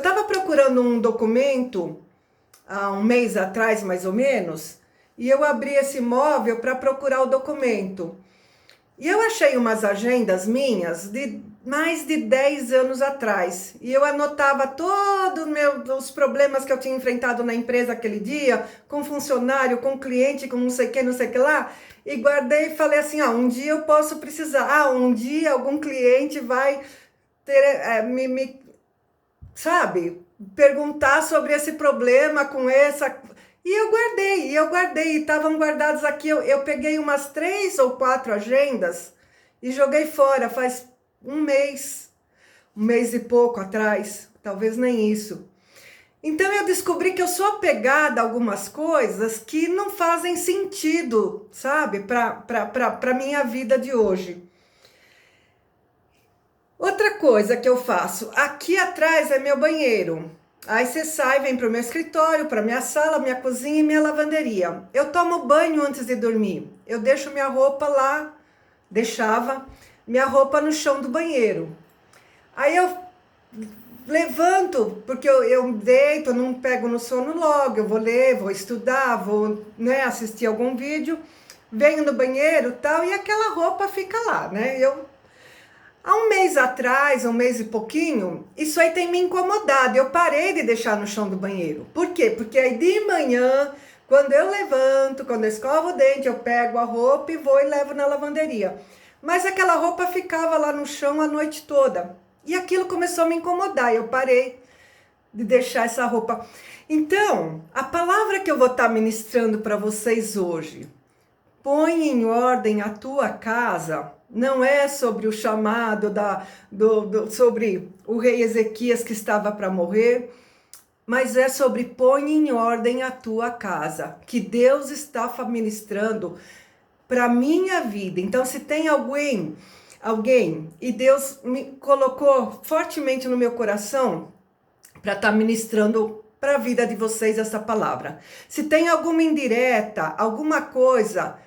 estava procurando um documento há um mês atrás, mais ou menos, e eu abri esse móvel para procurar o documento. E eu achei umas agendas minhas de mais de 10 anos atrás. E eu anotava todos os problemas que eu tinha enfrentado na empresa aquele dia, com funcionário, com cliente, com não sei o que lá. E guardei e falei assim, um dia eu posso precisar. Um dia algum cliente vai ter, sabe, perguntar sobre esse problema com essa... E eu guardei, estavam guardados aqui, eu peguei umas 3 ou 4 agendas e joguei fora, faz um mês e pouco atrás, talvez nem isso. Então eu descobri que eu sou apegada a algumas coisas que não fazem sentido, sabe, para minha vida de hoje. Outra coisa que eu faço, aqui atrás é meu banheiro. Aí você sai, vem para o meu escritório, para minha sala, minha cozinha e minha lavanderia. Eu tomo banho antes de dormir. Eu deixo minha roupa lá, deixava minha roupa no chão do banheiro. Aí eu levanto, porque eu deito, eu não pego no sono logo, eu vou ler, vou estudar, vou, né, assistir algum vídeo, venho no banheiro e tal, e aquela roupa fica lá, né? Há um mês atrás, um mês e pouquinho, isso aí tem me incomodado. Eu parei de deixar no chão do banheiro. Por quê? Porque aí de manhã, quando eu levanto, quando eu escovo o dente, eu pego a roupa e vou e levo na lavanderia. Mas aquela roupa ficava lá no chão a noite toda. E aquilo começou a me incomodar. Eu parei de deixar essa roupa. Então, a palavra que eu vou estar ministrando para vocês hoje, põe em ordem a tua casa, não é sobre o chamado sobre o rei Ezequias que estava para morrer, mas é sobre põe em ordem a tua casa, que Deus está ministrando para minha vida. Então, se tem alguém, e Deus me colocou fortemente no meu coração para estar ministrando para a vida de vocês essa palavra. Se tem alguma indireta, alguma coisa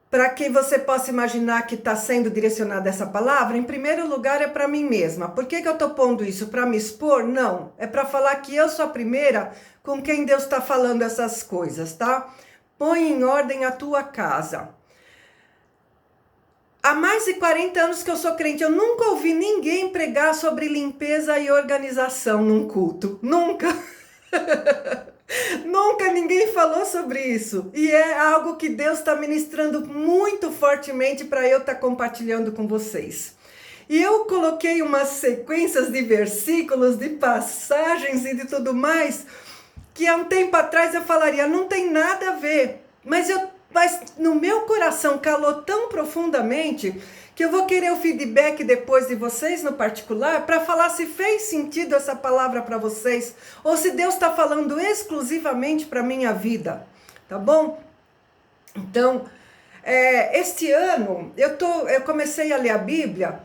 para que você possa imaginar que está sendo direcionada essa palavra, em primeiro lugar é para mim mesma. Por que eu estou pondo isso? Para me expor? Não. É para falar que eu sou a primeira com quem Deus está falando essas coisas, tá? Põe em ordem a tua casa. Há mais de 40 anos que eu sou crente, eu nunca ouvi ninguém pregar sobre limpeza e organização num culto. Nunca. Nunca ninguém falou sobre isso. E é algo que Deus está ministrando muito fortemente para eu estar compartilhando com vocês. E eu coloquei umas sequências de versículos, de passagens e de tudo mais, que há um tempo atrás eu falaria, não tem nada a ver. Mas no meu coração calou tão profundamente que eu vou querer o feedback depois de vocês no particular para falar se fez sentido essa palavra para vocês ou se Deus está falando exclusivamente para minha vida, tá bom? Então, este ano eu comecei a ler a Bíblia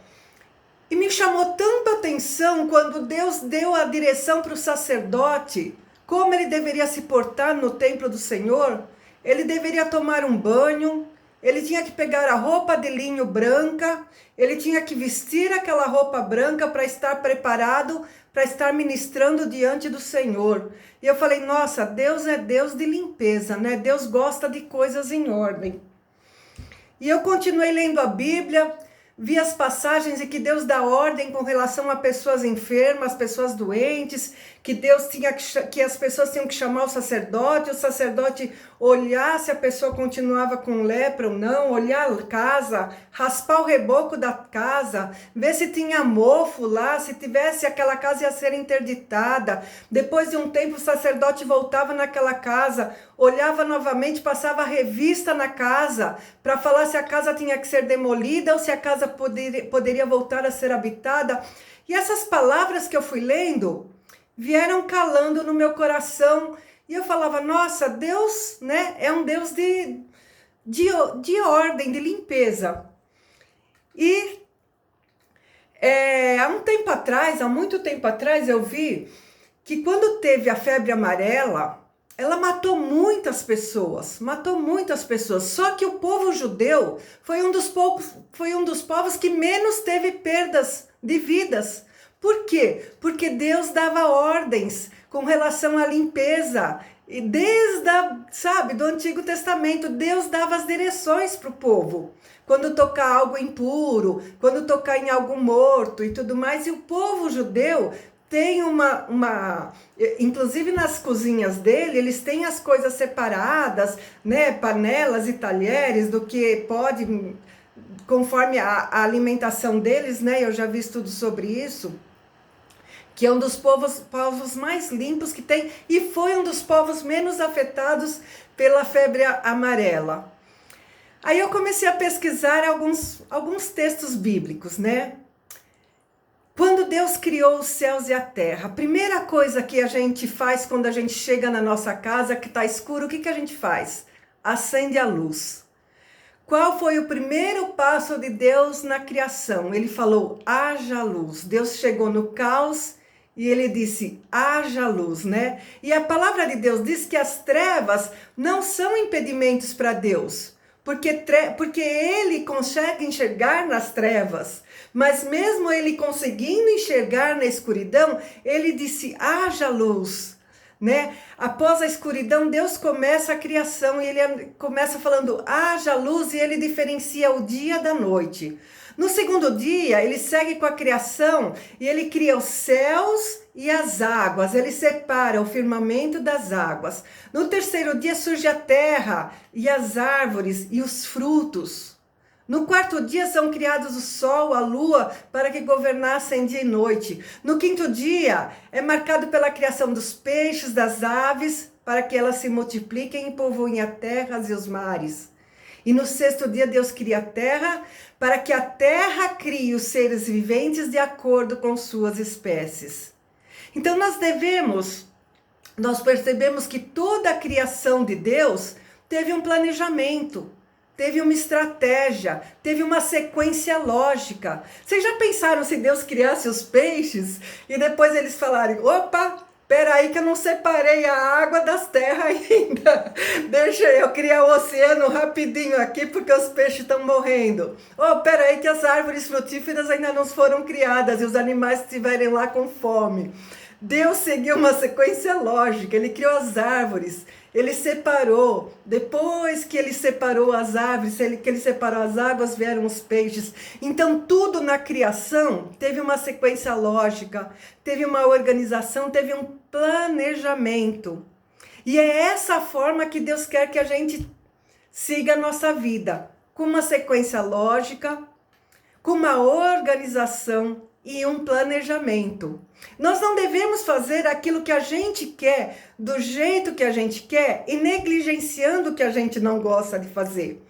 e me chamou tanta atenção quando Deus deu a direção para o sacerdote, como ele deveria se portar no templo do Senhor. Ele deveria tomar um banho, ele tinha que pegar a roupa de linho branca, ele tinha que vestir aquela roupa branca para estar preparado, para estar ministrando diante do Senhor. E eu falei, nossa, Deus é Deus de limpeza, né? Deus gosta de coisas em ordem. E eu continuei lendo a Bíblia, vi as passagens em que Deus dá ordem com relação a pessoas enfermas, pessoas doentes, que Deus que as pessoas tinham que chamar o sacerdote olhar se a pessoa continuava com lepra ou não, olhar a casa, raspar o reboco da casa, ver se tinha mofo lá, se tivesse aquela casa ia ser interditada. Depois de um tempo o sacerdote voltava naquela casa, olhava novamente, passava revista na casa para falar se a casa tinha que ser demolida ou se a casa poderia voltar a ser habitada. E essas palavras que eu fui lendo vieram calando no meu coração e eu falava, nossa, Deus, né, é um Deus de ordem, de limpeza. E há muito tempo atrás eu vi que quando teve a febre amarela, ela matou muitas pessoas, só que o povo judeu foi um dos povos que menos teve perdas de vidas, Por quê? Porque Deus dava ordens com relação à limpeza. E desde do Antigo Testamento, Deus dava as direções para o povo. Quando tocar algo impuro, quando tocar em algo morto e tudo mais. E o povo judeu tem inclusive nas cozinhas dele, eles têm as coisas separadas, né? Panelas e talheres, do que pode, conforme a alimentação deles, né? Eu já vi estudo sobre isso. Que é um dos povos mais limpos que tem, e foi um dos povos menos afetados pela febre amarela. Aí eu comecei a pesquisar alguns textos bíblicos, né? Quando Deus criou os céus e a terra, a primeira coisa que a gente faz quando a gente chega na nossa casa, que está escuro, o que a gente faz? Acende a luz. Qual foi o primeiro passo de Deus na criação? Ele falou, haja luz. Deus chegou no caos e ele disse, haja luz, né? E a palavra de Deus diz que as trevas não são impedimentos para Deus, porque ele consegue enxergar nas trevas. Mas mesmo ele conseguindo enxergar na escuridão, ele disse, haja luz, né? Após a escuridão, Deus começa a criação e ele começa falando, haja luz, e ele diferencia o dia da noite. No segundo dia, ele segue com a criação e ele cria os céus e as águas, ele separa o firmamento das águas. No terceiro dia surge a terra e as árvores e os frutos. No quarto dia são criados o sol, a lua, para que governassem dia e noite. No quinto dia é marcado pela criação dos peixes, das aves, para que elas se multipliquem e povoem a terra e os mares. E no sexto dia Deus cria a terra, para que a terra crie os seres viventes de acordo com suas espécies. Então nós percebemos que toda a criação de Deus teve um planejamento, teve uma estratégia, teve uma sequência lógica. Vocês já pensaram se Deus criasse os peixes e depois eles falarem, opa, peraí que eu não separei a água das terras ainda. Deixa eu criar o oceano rapidinho aqui porque os peixes estão morrendo. Oh, peraí que as árvores frutíferas ainda não foram criadas e os animais estiverem lá com fome. Deus seguiu uma sequência lógica, ele criou as árvores, ele separou, depois que ele separou as árvores, que ele separou as águas, vieram os peixes. Então tudo na criação teve uma sequência lógica, teve uma organização, teve um planejamento. E é essa forma que Deus quer que a gente siga a nossa vida, com uma sequência lógica, com uma organização e um planejamento. Nós não devemos fazer aquilo que a gente quer, do jeito que a gente quer e negligenciando o que a gente não gosta de fazer.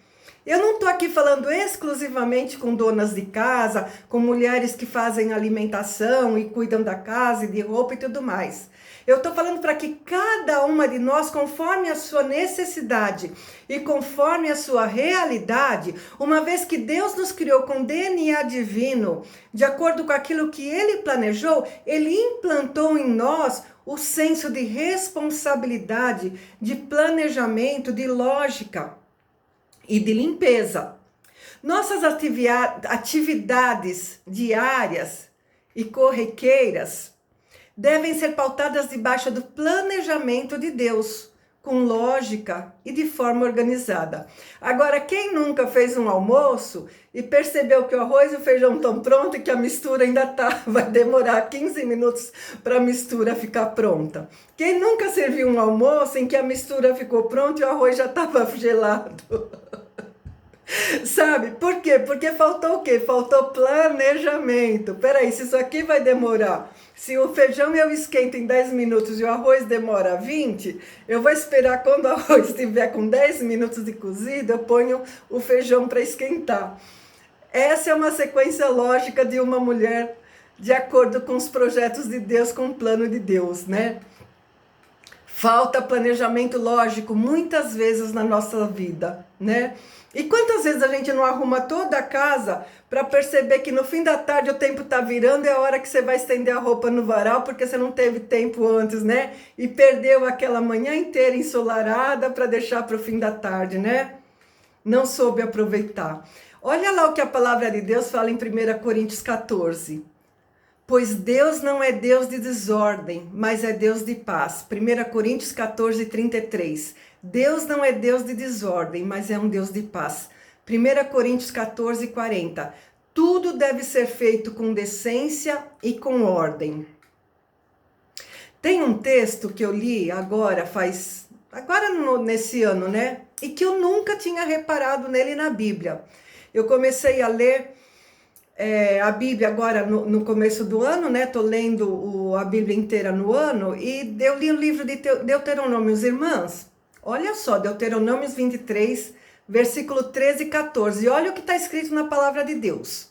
Eu não estou aqui falando exclusivamente com donas de casa, com mulheres que fazem alimentação e cuidam da casa e de roupa e tudo mais. Eu estou falando para que cada uma de nós, conforme a sua necessidade e conforme a sua realidade, uma vez que Deus nos criou com DNA divino, de acordo com aquilo que Ele planejou, Ele implantou em nós o senso de responsabilidade, de planejamento, de lógica e de limpeza. Nossas atividades diárias e corriqueiras devem ser pautadas debaixo do planejamento de Deus, com lógica e de forma organizada. Agora, quem nunca fez um almoço e percebeu que o arroz e o feijão estão prontos e que a mistura ainda vai demorar 15 minutos para a mistura ficar pronta? Quem nunca serviu um almoço em que a mistura ficou pronta e o arroz já estava gelado? Sabe? Por quê? Porque faltou o quê? Faltou planejamento. Peraí, se isso aqui vai demorar, se o feijão eu esquento em 10 minutos e o arroz demora 20, eu vou esperar quando o arroz estiver com 10 minutos de cozido, eu ponho o feijão para esquentar. Essa é uma sequência lógica de uma mulher de acordo com os projetos de Deus, com o plano de Deus, né? Falta planejamento lógico muitas vezes na nossa vida, né? E quantas vezes a gente não arruma toda a casa para perceber que no fim da tarde o tempo tá virando e é a hora que você vai estender a roupa no varal porque você não teve tempo antes, né? E perdeu aquela manhã inteira ensolarada para deixar para o fim da tarde, né? Não soube aproveitar. Olha lá o que a palavra de Deus fala em 1 Coríntios 14. Pois Deus não é Deus de desordem, mas é Deus de paz. 1 Coríntios 14, 33. Deus não é Deus de desordem, mas é um Deus de paz. 1 Coríntios 14, 40. Tudo deve ser feito com decência e com ordem. Tem um texto que eu li nesse ano, né? E que eu nunca tinha reparado nele na Bíblia. Eu comecei a ler a Bíblia agora no começo do ano, né? Tô lendo a Bíblia inteira no ano e eu li o livro de Deuteronômios, irmãs. Olha só, Deuteronômios 23, versículo 13 e 14. E olha o que está escrito na palavra de Deus.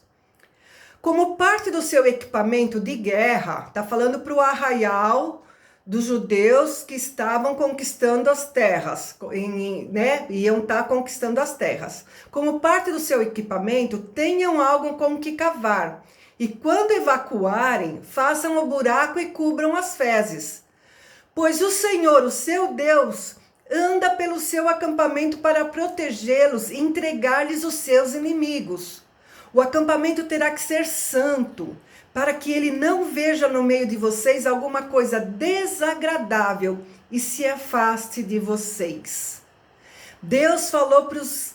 Como parte do seu equipamento de guerra, está falando para o arraial dos judeus que estavam conquistando as terras, né? Iam estar conquistando as terras. Como parte do seu equipamento, tenham algo com que cavar. E quando evacuarem, façam o buraco e cubram as fezes. Pois o Senhor, o seu Deus, anda pelo seu acampamento para protegê-los e entregar-lhes os seus inimigos. O acampamento terá que ser santo, para que ele não veja no meio de vocês alguma coisa desagradável e se afaste de vocês. Deus falou para os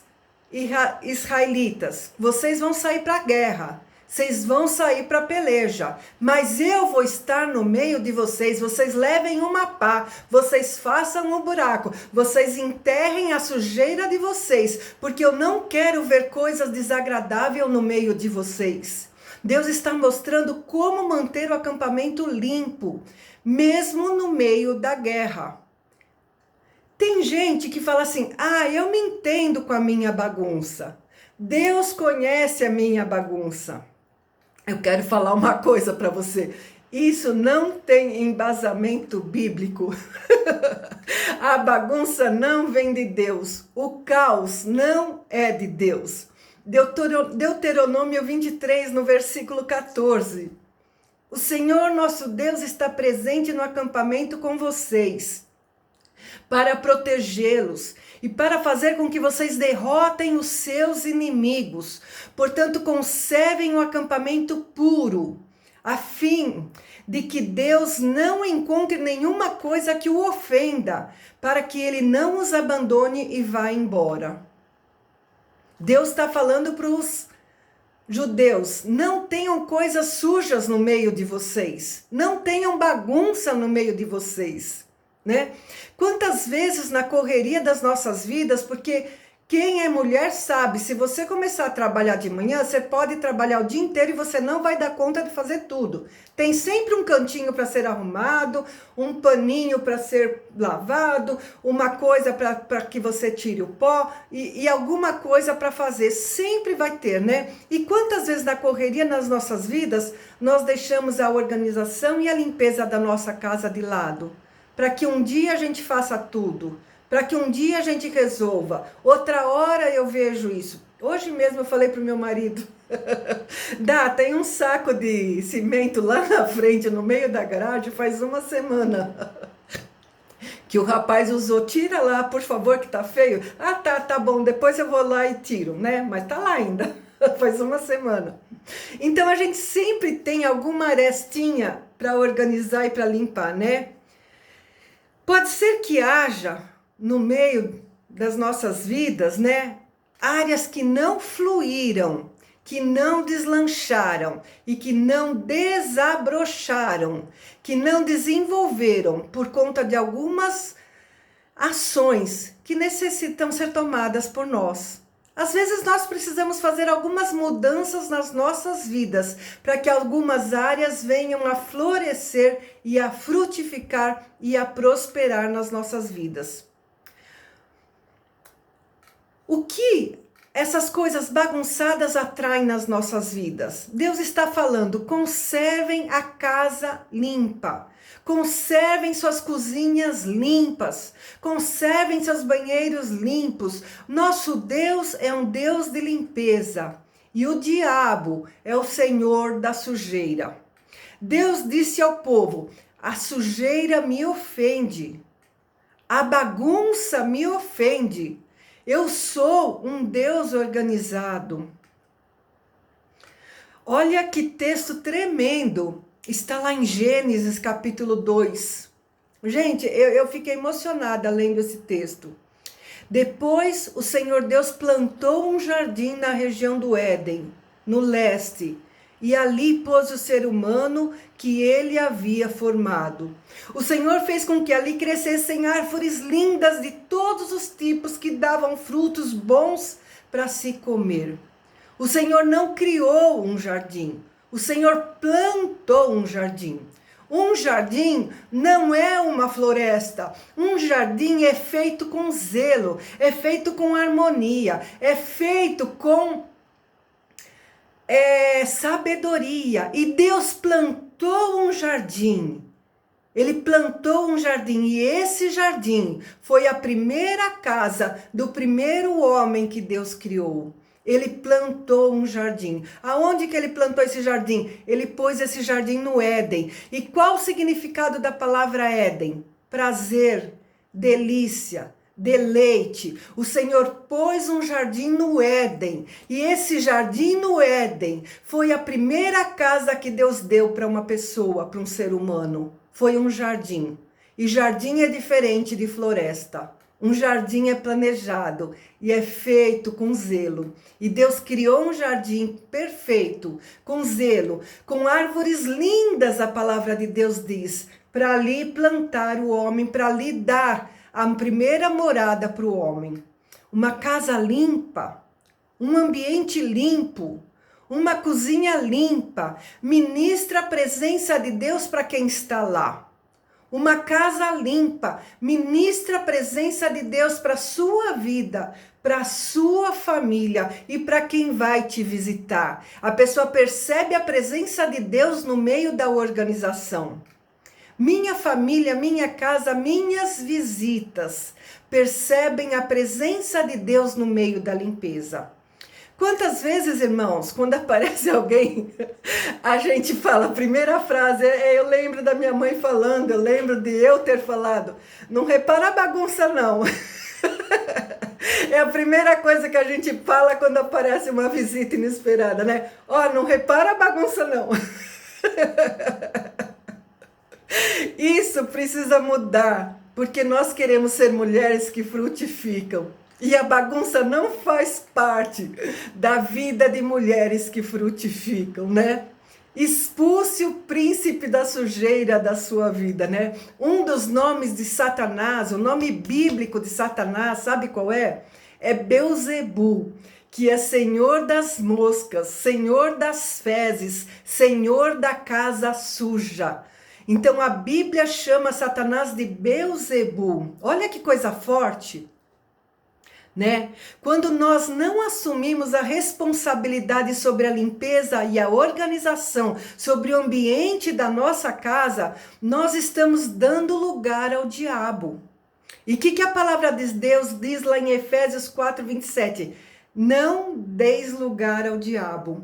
israelitas: vocês vão sair para a guerra, vocês vão sair para a peleja, mas eu vou estar no meio de vocês. Vocês levem uma pá, vocês façam um buraco, vocês enterrem a sujeira de vocês, porque eu não quero ver coisas desagradáveis no meio de vocês. Deus está mostrando como manter o acampamento limpo, mesmo no meio da guerra. Tem gente que fala assim: eu me entendo com a minha bagunça. Deus conhece a minha bagunça. Eu quero falar uma coisa para você. Isso não tem embasamento bíblico. A bagunça não vem de Deus. O caos não é de Deus. Deuteronômio 23, no versículo 14. O Senhor nosso Deus está presente no acampamento com vocês, para protegê-los e para fazer com que vocês derrotem os seus inimigos. Portanto, conservem o acampamento puro, a fim de que Deus não encontre nenhuma coisa que o ofenda, para que ele não os abandone e vá embora. Deus está falando para os judeus: não tenham coisas sujas no meio de vocês, não tenham bagunça no meio de vocês, né? Quantas vezes na correria das nossas vidas, porque quem é mulher sabe, se você começar a trabalhar de manhã, você pode trabalhar o dia inteiro e você não vai dar conta de fazer tudo. Tem sempre um cantinho para ser arrumado, um paninho para ser lavado, uma coisa para que você tire o pó e alguma coisa para fazer. Sempre vai ter, né? E quantas vezes na correria nas nossas vidas, nós deixamos a organização e a limpeza da nossa casa de lado, para que um dia a gente faça tudo, para que um dia a gente resolva. Outra hora eu vejo isso. Hoje mesmo eu falei para o meu marido: tem um saco de cimento lá na frente, no meio da garagem, faz uma semana que o rapaz usou. Tira lá, por favor, que tá feio. Tá bom, depois eu vou lá e tiro, né? Mas tá lá ainda, faz uma semana. Então a gente sempre tem alguma arestinha para organizar e para limpar, né? Pode ser que haja no meio das nossas vidas, né, áreas que não fluíram, que não deslancharam e que não desabrocharam, que não desenvolveram por conta de algumas ações que necessitam ser tomadas por nós. Às vezes nós precisamos fazer algumas mudanças nas nossas vidas para que algumas áreas venham a florescer e a frutificar e a prosperar nas nossas vidas. O que essas coisas bagunçadas atraem nas nossas vidas? Deus está falando: conservem a casa limpa, conservem suas cozinhas limpas, conservem seus banheiros limpos. Nosso Deus é um Deus de limpeza e o diabo é o senhor da sujeira. Deus disse ao povo: a sujeira me ofende, a bagunça me ofende. Eu sou um Deus organizado. Olha que texto tremendo. está lá em Gênesis capítulo 2. Gente, eu fiquei emocionada lendo esse texto. Depois o Senhor Deus plantou um jardim na região do Éden, no leste, e ali pôs o ser humano que ele havia formado. O Senhor fez com que ali crescessem árvores lindas de todos os tipos que davam frutos bons para se comer. O Senhor não criou um jardim, o Senhor plantou um jardim. Um jardim não é uma floresta. Um jardim é feito com zelo, é feito com harmonia, é feito com sabedoria. E Deus plantou um jardim. Ele plantou um jardim e esse jardim foi a primeira casa do primeiro homem que Deus criou. Ele plantou um jardim. Aonde que ele plantou esse jardim? Ele pôs esse jardim no Éden. E qual o significado da palavra Éden? Prazer, delícia, deleite. O Senhor pôs um jardim no Éden. E esse jardim no Éden foi a primeira casa que Deus deu para uma pessoa, para um ser humano. Foi um jardim. E jardim é diferente de floresta. Um jardim é planejado e é feito com zelo. E Deus criou um jardim perfeito, com zelo, com árvores lindas, a palavra de Deus diz, para ali plantar o homem, para ali dar a primeira morada para o homem. Uma casa limpa, um ambiente limpo, uma cozinha limpa, ministra a presença de Deus para quem está lá. Uma casa limpa, ministra a presença de Deus para a sua vida, para a sua família e para quem vai te visitar. A pessoa percebe a presença de Deus no meio da organização. Minha família, minha casa, minhas visitas percebem a presença de Deus no meio da limpeza. Quantas vezes, irmãos, quando aparece alguém, a gente fala, a primeira frase, eu lembro da minha mãe falando, eu lembro de eu ter falado, não repara a bagunça não. É a primeira coisa que a gente fala quando aparece uma visita inesperada, né? Ó, não repara a bagunça não. Isso precisa mudar, porque nós queremos ser mulheres que frutificam. E a bagunça não faz parte da vida de mulheres que frutificam, né? Expulse o príncipe da sujeira da sua vida, né? Um dos nomes de Satanás, o nome bíblico de Satanás, sabe qual é? É Beuzebu, que é senhor das moscas, senhor das fezes, senhor da casa suja. Então a Bíblia chama Satanás de Beuzebu. Olha que coisa forte. Né? Quando nós não assumimos a responsabilidade sobre a limpeza e a organização, sobre o ambiente da nossa casa, nós estamos dando lugar ao diabo. E o que a palavra de Deus diz lá em Efésios 4:27? Não deis lugar ao diabo.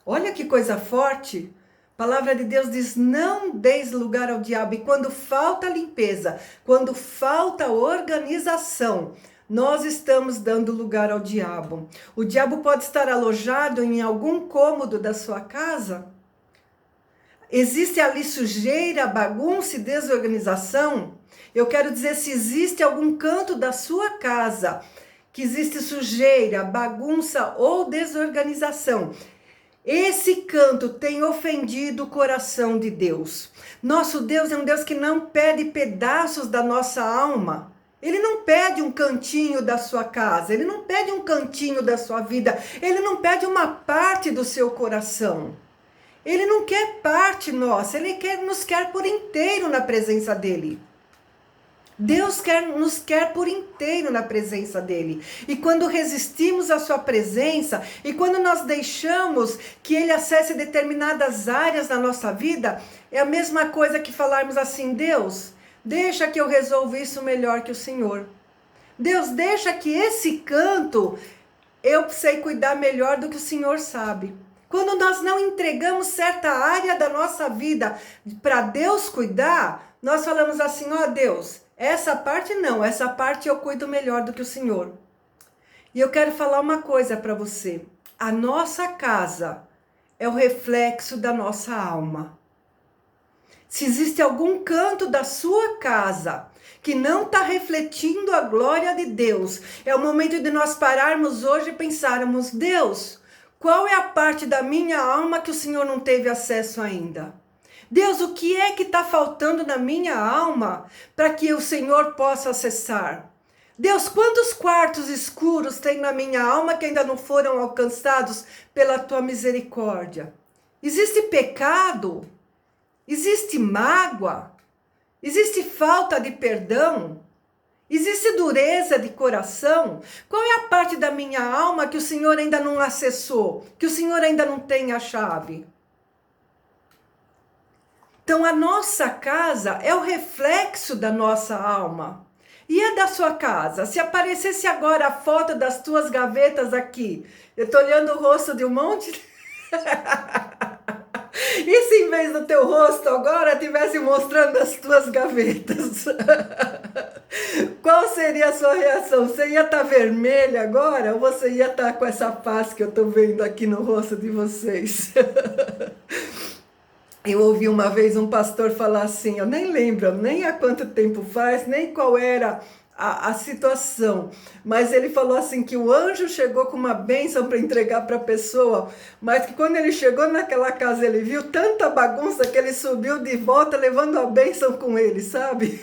Olha que coisa forte. A palavra de Deus diz, não deis lugar ao diabo. E quando falta limpeza, quando falta organização, nós estamos dando lugar ao diabo. O diabo pode estar alojado em algum cômodo da sua casa. Existe ali sujeira, bagunça e desorganização? Eu quero dizer, se existe algum canto da sua casa que existe sujeira, bagunça ou desorganização, esse canto tem ofendido o coração de Deus. Nosso Deus é um Deus que não pede pedaços da nossa alma. Ele não pede um cantinho da sua casa, ele não pede um cantinho da sua vida, ele não pede uma parte do seu coração. Ele não quer parte nossa, ele nos quer por inteiro na presença dele. Deus nos quer por inteiro na presença dele. E quando resistimos à sua presença, e quando nós deixamos que ele acesse determinadas áreas da nossa vida, é a mesma coisa que falarmos assim, Deus, deixa que eu resolva isso melhor que o Senhor. Deus, deixa que esse canto eu sei cuidar melhor do que o Senhor sabe. Quando nós não entregamos certa área da nossa vida para Deus cuidar, nós falamos assim, ó Deus, essa parte não, essa parte eu cuido melhor do que o Senhor. E eu quero falar uma coisa para você. A nossa casa é o reflexo da nossa alma. Se existe algum canto da sua casa que não está refletindo a glória de Deus, é o momento de nós pararmos hoje e pensarmos: Deus, qual é a parte da minha alma que o Senhor não teve acesso ainda? Deus, o que é que está faltando na minha alma para que o Senhor possa acessar? Deus, quantos quartos escuros tem na minha alma que ainda não foram alcançados pela tua misericórdia? Existe pecado? Existe mágoa? Existe falta de perdão? Existe dureza de coração? Qual é a parte da minha alma que o Senhor ainda não acessou? Que o Senhor ainda não tem a chave? Então a nossa casa é o reflexo da nossa alma. E é da sua casa. Se aparecesse agora a foto das tuas gavetas aqui, eu tô olhando o rosto de um monte. E se em vez do teu rosto agora estivesse mostrando as tuas gavetas? Qual seria a sua reação? Você ia estar vermelha agora ou você ia estar com essa paz que eu estou vendo aqui no rosto de vocês? Eu ouvi uma vez um pastor falar assim, eu nem lembro nem há quanto tempo faz, nem qual era a situação, mas ele falou assim que o anjo chegou com uma bênção para entregar para a pessoa, mas que quando ele chegou naquela casa ele viu tanta bagunça que ele subiu de volta levando a bênção com ele, sabe?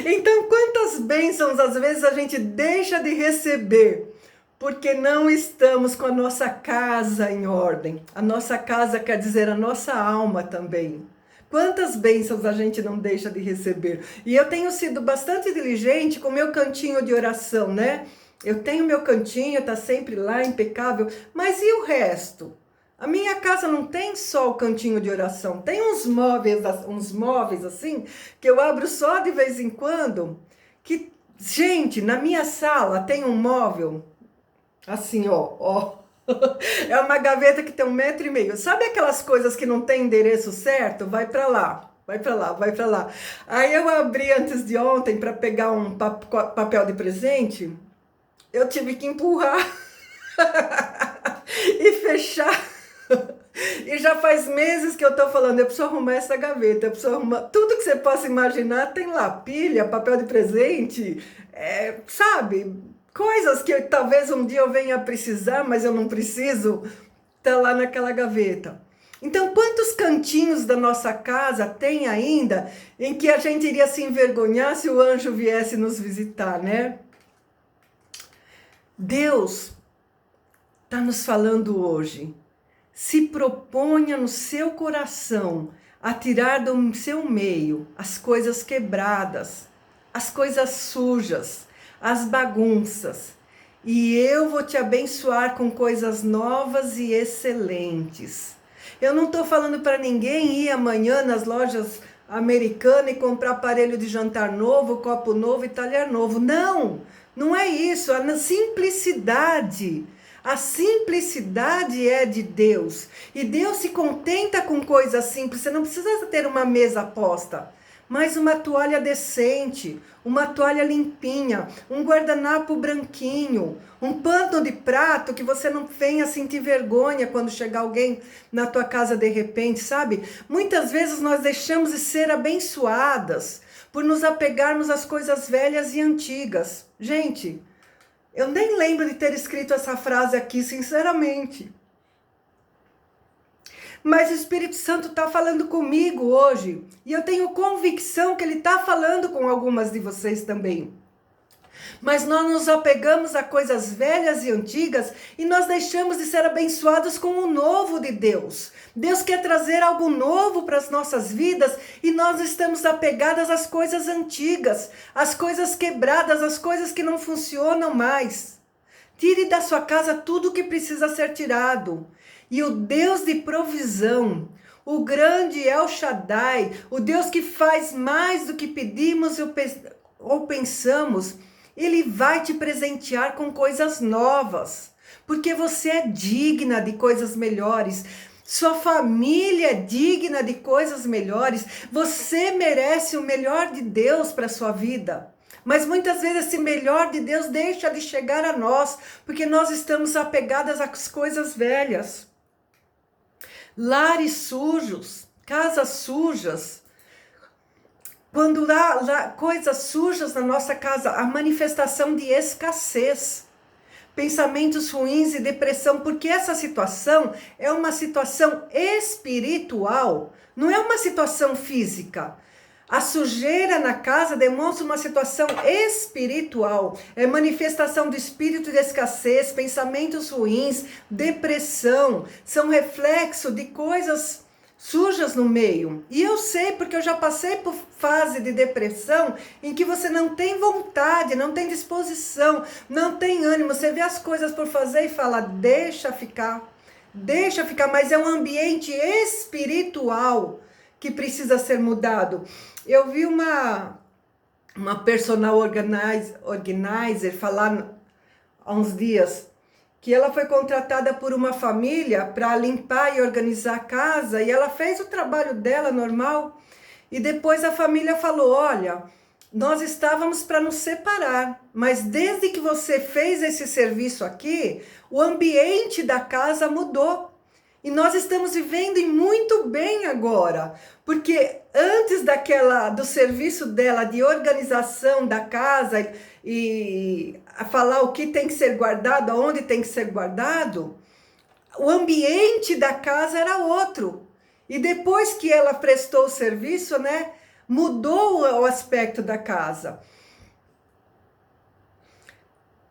Então quantas bênçãos às vezes a gente deixa de receber porque não estamos com a nossa casa em ordem. A nossa casa quer dizer a nossa alma também. Quantas bênçãos a gente não deixa de receber. E eu tenho sido bastante diligente com o meu cantinho de oração, né? Eu tenho meu cantinho, tá sempre lá, impecável. Mas e o resto? A minha casa não tem só o cantinho de oração. Tem uns móveis assim, que eu abro só de vez em quando. Que, gente, na minha sala tem um móvel assim, ó. É uma gaveta que tem 1,5 m. Sabe aquelas coisas que não tem endereço certo? Vai para lá, vai para lá, vai para lá. Aí eu abri antes de ontem para pegar um papel de presente. Eu tive que empurrar e fechar. E já faz meses que eu tô falando, eu preciso arrumar essa gaveta, eu preciso arrumar. Tudo que você possa imaginar tem lá, pilha, papel de presente, sabe? Coisas que talvez um dia eu venha a precisar, mas eu não preciso, tá lá naquela gaveta. Então, quantos cantinhos da nossa casa tem ainda em que a gente iria se envergonhar se o anjo viesse nos visitar, né? Deus está nos falando hoje. Se proponha no seu coração a tirar do seu meio as coisas quebradas, as coisas sujas, as bagunças, e eu vou te abençoar com coisas novas e excelentes. Eu não estou falando para ninguém ir amanhã nas lojas americanas e comprar aparelho de jantar novo, copo novo e talher novo. Não, não é isso. A simplicidade. A simplicidade é de Deus. E Deus se contenta com coisas simples. Você não precisa ter uma mesa posta, mas uma toalha decente, uma toalha limpinha, um guardanapo branquinho, um pano de prato que você não venha sentir vergonha quando chegar alguém na tua casa de repente, sabe? Muitas vezes nós deixamos de ser abençoadas por nos apegarmos às coisas velhas e antigas. Gente, eu nem lembro de ter escrito essa frase aqui, sinceramente. Mas o Espírito Santo está falando comigo hoje. E eu tenho convicção que ele está falando com algumas de vocês também. Mas nós nos apegamos a coisas velhas e antigas e nós deixamos de ser abençoados com o novo de Deus. Deus quer trazer algo novo para as nossas vidas e nós estamos apegadas às coisas antigas, às coisas quebradas, às coisas que não funcionam mais. Tire da sua casa tudo que precisa ser tirado. E o Deus de provisão, o grande El Shaddai, o Deus que faz mais do que pedimos ou pensamos, ele vai te presentear com coisas novas, porque você é digna de coisas melhores. Sua família é digna de coisas melhores. Você merece o melhor de Deus para a sua vida. Mas muitas vezes esse melhor de Deus deixa de chegar a nós, porque nós estamos apegadas às coisas velhas. Lares sujos, casas sujas. Quando há coisas sujas na nossa casa, a manifestação de escassez, pensamentos ruins e depressão, porque essa situação é uma situação espiritual, não é uma situação física. A sujeira na casa demonstra uma situação espiritual, é manifestação do espírito de escassez, pensamentos ruins, depressão, são reflexo de coisas sujas no meio. E eu sei porque eu já passei por fase de depressão em que você não tem vontade, não tem disposição, não tem ânimo, você vê as coisas por fazer e fala, deixa ficar, mas é um ambiente espiritual que precisa ser mudado. Eu vi uma personal organizer falar há uns dias que ela foi contratada por uma família para limpar e organizar a casa, e ela fez o trabalho dela normal, e depois a família falou, olha, nós estávamos para nos separar, mas desde que você fez esse serviço aqui, o ambiente da casa mudou. E nós estamos vivendo muito bem agora, porque antes do serviço dela de organização da casa e a falar o que tem que ser guardado, aonde tem que ser guardado, o ambiente da casa era outro. E depois que ela prestou o serviço, né, mudou o aspecto da casa.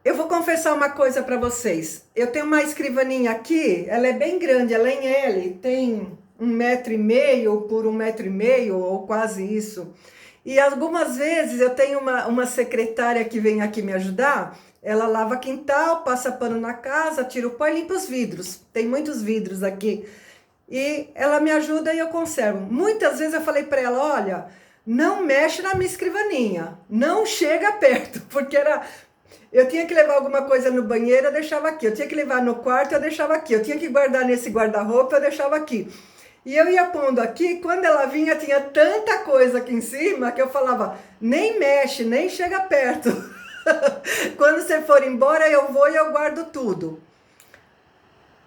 Eu vou confessar uma coisa para vocês. Eu tenho uma escrivaninha aqui, ela é bem grande, ela é em L, tem 1,5 m por 1,5 m, ou quase isso. E algumas vezes eu tenho uma secretária que vem aqui me ajudar, ela lava quintal, passa pano na casa, tira o pó e limpa os vidros. Tem muitos vidros aqui. E ela me ajuda e eu conservo. Muitas vezes eu falei para ela, olha, não mexe na minha escrivaninha, não chega perto, porque eu tinha que levar alguma coisa no banheiro, eu deixava aqui. Eu tinha que levar no quarto, eu deixava aqui. Eu tinha que guardar nesse guarda-roupa, eu deixava aqui. E eu ia pondo aqui, quando ela vinha, tinha tanta coisa aqui em cima, que eu falava, nem mexe, nem chega perto. Quando você for embora, eu vou e eu guardo tudo.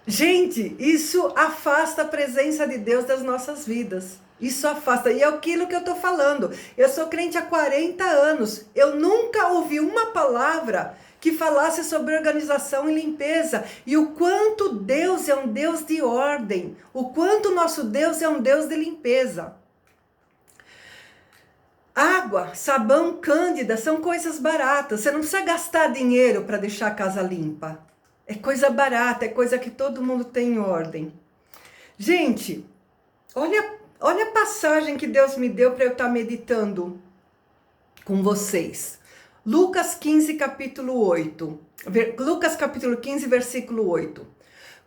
Gente, isso afasta a presença de Deus das nossas vidas. Isso afasta. E é aquilo que eu estou falando. Eu sou crente há 40 anos. Eu nunca ouvi uma palavra que falasse sobre organização e limpeza. E o quanto Deus é um Deus de ordem. O quanto nosso Deus é um Deus de limpeza. Água, sabão, cândida são coisas baratas. Você não precisa gastar dinheiro para deixar a casa limpa. É coisa barata, é coisa que todo mundo tem em ordem. Gente, olha a passagem que Deus me deu para eu estar meditando com vocês. Lucas 15, capítulo 8. Lucas capítulo 15, versículo 8.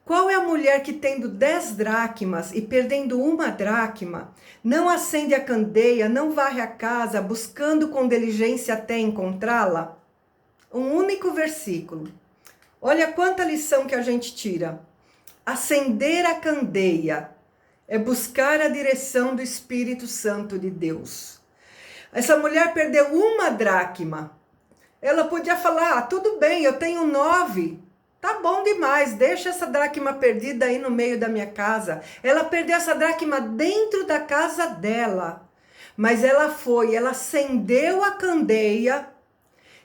Qual é a mulher que tendo 10 dracmas e perdendo 1 dracma, não acende a candeia, não varre a casa, buscando com diligência até encontrá-la? Um único versículo. Olha quanta lição que a gente tira. Acender a candeia é buscar a direção do Espírito Santo de Deus. Essa mulher perdeu 1 dracma. Ela podia falar, tudo bem, eu tenho 9. Tá bom demais, deixa essa dracma perdida aí no meio da minha casa. Ela perdeu essa dracma dentro da casa dela. Mas ela acendeu a candeia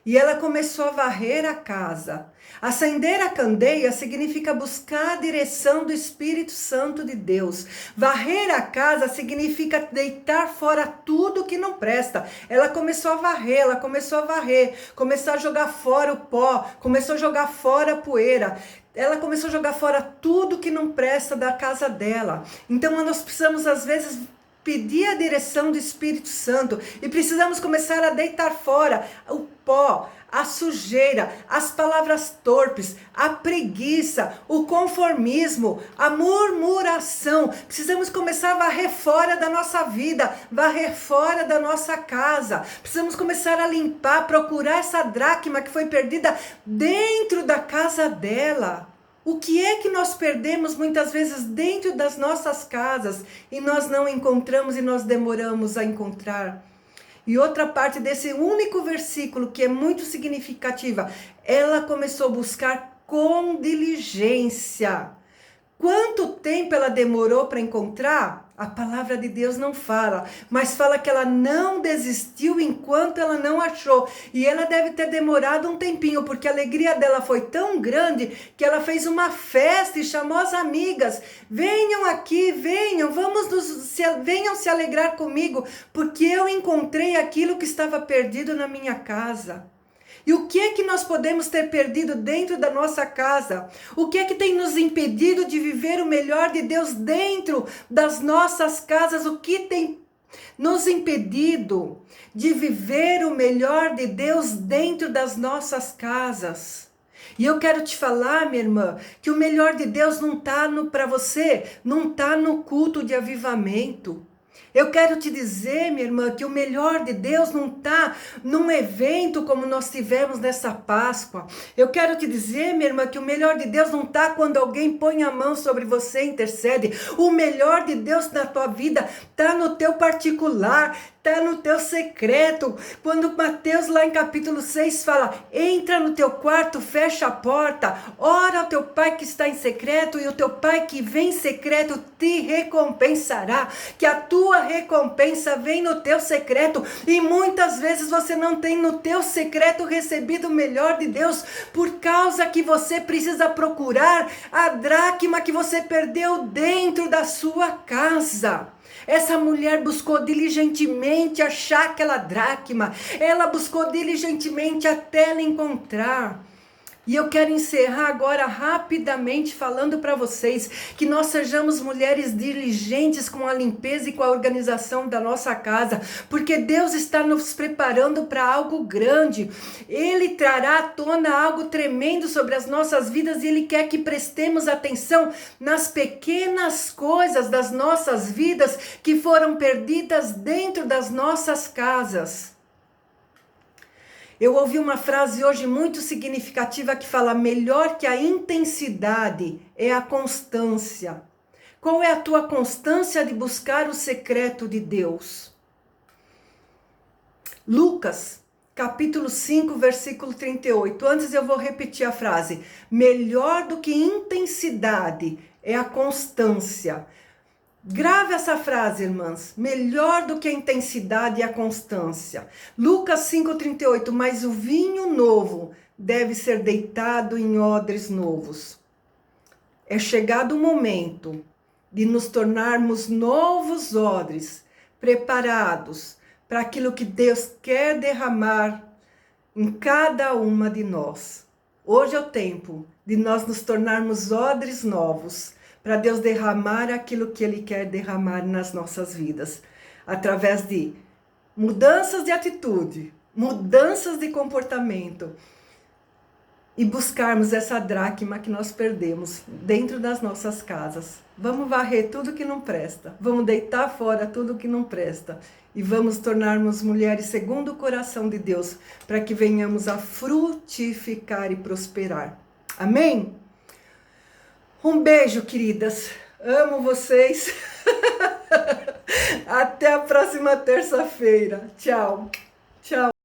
e ela começou a varrer a casa. Acender a candeia significa buscar a direção do Espírito Santo de Deus. Varrer a casa significa deitar fora tudo que não presta. Ela começou a varrer, começou a jogar fora o pó, começou a jogar fora a poeira. Ela começou a jogar fora tudo que não presta da casa dela. Então nós precisamos às vezes pedir a direção do Espírito Santo e precisamos começar a deitar fora o pó, a sujeira, as palavras torpes, a preguiça, o conformismo, a murmuração. Precisamos começar a varrer fora da nossa vida, varrer fora da nossa casa. Precisamos começar a limpar, procurar essa dracma que foi perdida dentro da casa dela. O que é que nós perdemos muitas vezes dentro das nossas casas e nós não encontramos e nós demoramos a encontrar? E outra parte desse único versículo que é muito significativa, ela começou a buscar com diligência. Quanto tempo ela demorou para encontrar? A palavra de Deus não fala, mas fala que ela não desistiu enquanto ela não achou. E ela deve ter demorado um tempinho, porque a alegria dela foi tão grande que ela fez uma festa e chamou as amigas. Venham aqui, venham, venham se alegrar comigo, porque eu encontrei aquilo que estava perdido na minha casa. E o que é que nós podemos ter perdido dentro da nossa casa? O que é que tem nos impedido de viver o melhor de Deus dentro das nossas casas? O que tem nos impedido de viver o melhor de Deus dentro das nossas casas? E eu quero te falar, minha irmã, que o melhor de Deus não está para você, não está no culto de avivamento. Eu quero te dizer, minha irmã, que o melhor de Deus não está num evento como nós tivemos nessa Páscoa. Eu quero te dizer, minha irmã, que o melhor de Deus não está quando alguém põe a mão sobre você e intercede. O melhor de Deus na tua vida está no teu particular, está no teu secreto. Quando Mateus lá em capítulo 6 fala, entra no teu quarto, fecha a porta, ora ao teu pai que está em secreto e o teu pai que vem em secreto te recompensará. Que a tua recompensa vem no teu secreto e muitas vezes você não tem no teu secreto recebido o melhor de Deus por causa que você precisa procurar a dracma que você perdeu dentro da sua casa. Essa mulher buscou diligentemente achar aquela dracma, ela buscou diligentemente até ela encontrar. E eu quero encerrar agora rapidamente falando para vocês que nós sejamos mulheres diligentes com a limpeza e com a organização da nossa casa, porque Deus está nos preparando para algo grande. Ele trará à tona algo tremendo sobre as nossas vidas e Ele quer que prestemos atenção nas pequenas coisas das nossas vidas que foram perdidas dentro das nossas casas. Eu ouvi uma frase hoje muito significativa que fala: melhor que a intensidade é a constância. Qual é a tua constância de buscar o secreto de Deus? Lucas, capítulo 5, versículo 38. Antes eu vou repetir a frase. Melhor do que intensidade é a constância. Grave essa frase, irmãs. Melhor do que a intensidade e a constância. Lucas 5,38. Mas o vinho novo deve ser deitado em odres novos. É chegado o momento de nos tornarmos novos odres, preparados para aquilo que Deus quer derramar em cada uma de nós. Hoje é o tempo de nós nos tornarmos odres novos, para Deus derramar aquilo que Ele quer derramar nas nossas vidas, através de mudanças de atitude, mudanças de comportamento, e buscarmos essa dracma que nós perdemos dentro das nossas casas. Vamos varrer tudo que não presta, vamos deitar fora tudo que não presta, e vamos tornarmos mulheres segundo o coração de Deus, para que venhamos a frutificar e prosperar. Amém? Um beijo, queridas. Amo vocês. Até a próxima terça-feira. Tchau. Tchau.